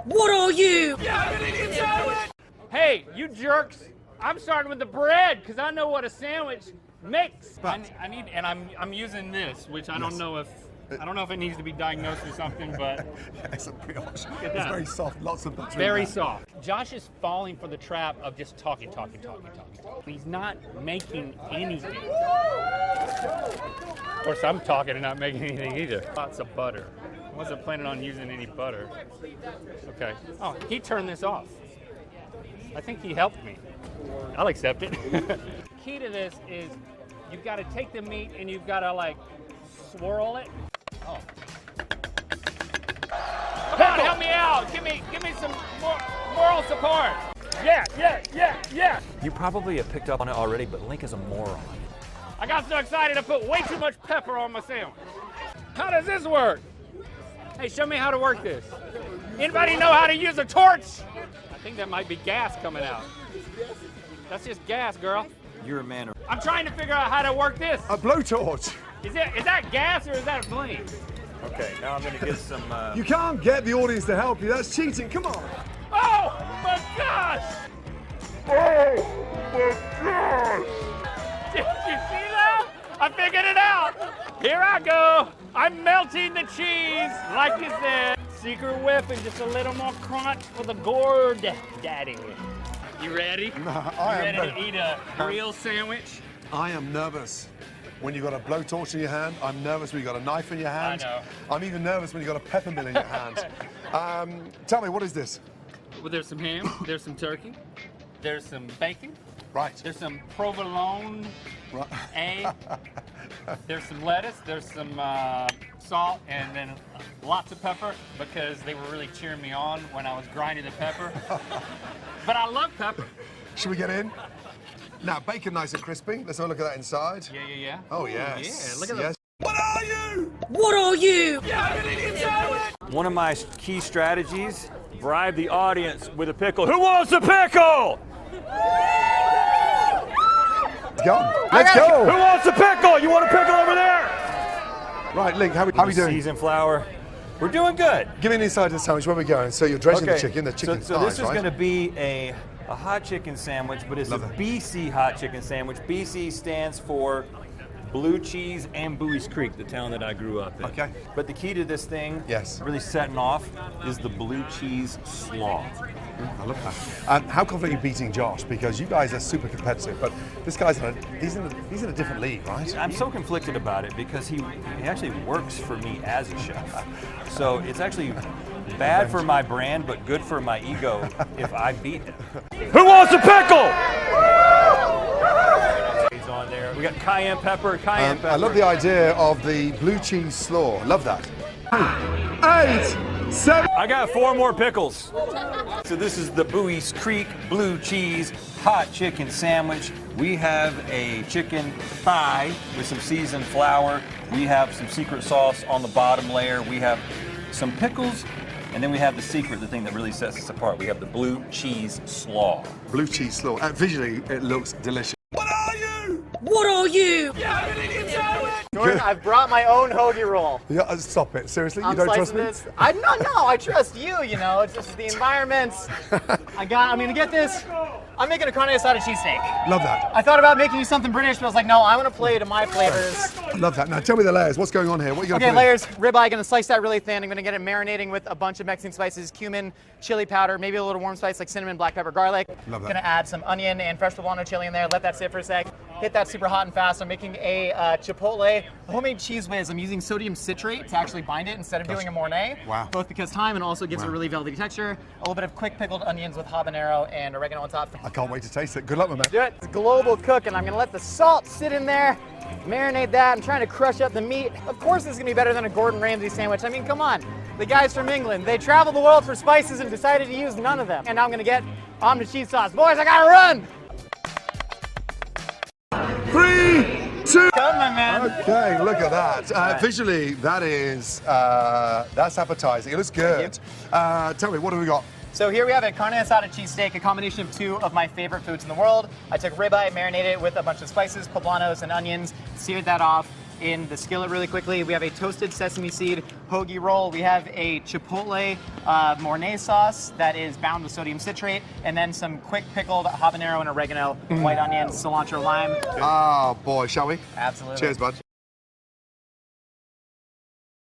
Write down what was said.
What are you? Hey, you jerks! I'm starting with the bread because I know what a sandwich makes. I need, and I'm using this, which I don't know if it needs to be diagnosed with something, but it's a brioche. It's very soft, lots of butter. Very soft. Josh is falling for the trap of just talking. He's not making anything. Of course, I'm talking and not making anything either. Lots of butter. I wasn't planning on using any butter. Okay. Oh, he turned this off. I think he helped me. I'll accept it. Key to this is you've got to take the meat and you've got to like swirl it. Oh. Come on, help me out. Give me some moral support. Yeah. You probably have picked up on it already, but Link is a moron. I got so excited I put way too much pepper on my sandwich. How does this work? Hey, show me how to work this. Anybody know how to use a torch? I think that might be gas coming out. That's just gas, girl. You're a man. I'm trying to figure out how to work this. A blowtorch. Is that gas or is that a flame? Okay, now I'm gonna get some. You can't get the audience to help you. That's cheating. Come on. Oh my gosh! Did you see that? I figured it out. Here I go. I'm melting the cheese, like you said. Secret weapon, just a little more crunch for the gourd daddy. You ready? I am ready to eat a real sandwich? I am nervous when you've got a blowtorch in your hand. I'm nervous when you've got a knife in your hand. I know. I'm even nervous when you've got a pepper mill in your hand. Tell me, what is this? Well, there's some ham, there's some turkey, there's some bacon, Right. there's some provolone, egg, there's some lettuce, there's some salt, and then lots of pepper because they were really cheering me on when I was grinding the pepper. But I love pepper. Should we get in? Now, bacon nice and crispy. Let's have a look at that inside. Yeah. Oh, yes. Yeah, look at yes. What are you? What are you? One of my key strategies: bribe the audience with a pickle. Who wants a pickle? Go. Let's go. Who wants a pickle? You want a pickle over there? Right, Link, how are we doing? Seasoned flour. We're doing good. Give me an inside of the sandwich. Where are we going? So you're dredging the chicken. The chicken's so this is right? going to be a hot chicken sandwich, but it's Love a it. BC hot chicken sandwich. BC stands for Blue Cheese and Bowie's Creek, the town that I grew up in. Okay. But the key to this thing, Yes. really setting off, is the blue cheese slaw. I love that. How confident are you beating Josh? Because you guys are super competitive, but this guy's he's in a different league, right? I'm so conflicted about it because he actually works for me as a chef. So it's actually bad for my brand, but good for my ego if I beat him. Who wants a pickle? He's on there. We got cayenne pepper, I love the idea of the blue cheese slaw. Love that. 8, 7. I got 4 more pickles. So this is the Bowie's Creek blue cheese hot chicken sandwich. We have a chicken thigh with some seasoned flour. We have some secret sauce on the bottom layer. We have some pickles, and then we have the secret, the thing that really sets us apart. We have the blue cheese slaw. Blue cheese slaw. Visually, it looks delicious. What are you? What are you? Gordon, I've brought my own hoagie roll. Yeah, stop it. Seriously, I'm you don't trust slicing me? this. No, I trust you, you know. It's just the environment. I'm gonna get this. I'm making a carne asada cheesesteak. Love that. I thought about making you something British, but I was like, no, I want to play to my flavors. Love that. Now tell me the layers. What's going on here? What are you going to Okay, put in? layers. Ribeye, gonna slice that really thin. I'm gonna get it marinating with a bunch of Mexican spices, cumin, chili powder, maybe a little warm spice like cinnamon, black pepper, garlic. Love that. Gonna add some onion and fresh poblano chili in there. Let that sit for a sec. Hit that super hot and fast. I'm making a chipotle homemade cheese whiz. I'm using sodium citrate to actually bind it instead of doing a Mornay. Wow. Both because time and also gives it a really velvety texture. A little bit of quick pickled onions with habanero and oregano on top. I can't wait to taste it. Good luck, my man. Do it. It's global cook, and I'm gonna let the salt sit in there, marinate that. I'm trying to crush up the meat. Of course, this is gonna be better than a Gordon Ramsay sandwich. I mean, come on. The guy's from England. They traveled the world for spices and decided to use none of them. And now I'm gonna get on the cheese sauce. Boys, I gotta run. 3, 2. Come on, man. Okay, look at that. Visually, that's appetizing. It looks good. Tell me, what have we got? So here we have a carne asada cheesesteak, a combination of 2 of my favorite foods in the world. I took ribeye, marinated it with a bunch of spices, poblanos, and onions, seared that off. in the skillet really quickly. We have a toasted sesame seed hoagie roll. We have a chipotle Mornay sauce that is bound with sodium citrate, and then some quick pickled habanero and oregano, white onions, cilantro, lime. Oh boy, shall we? Absolutely. Cheers, bud.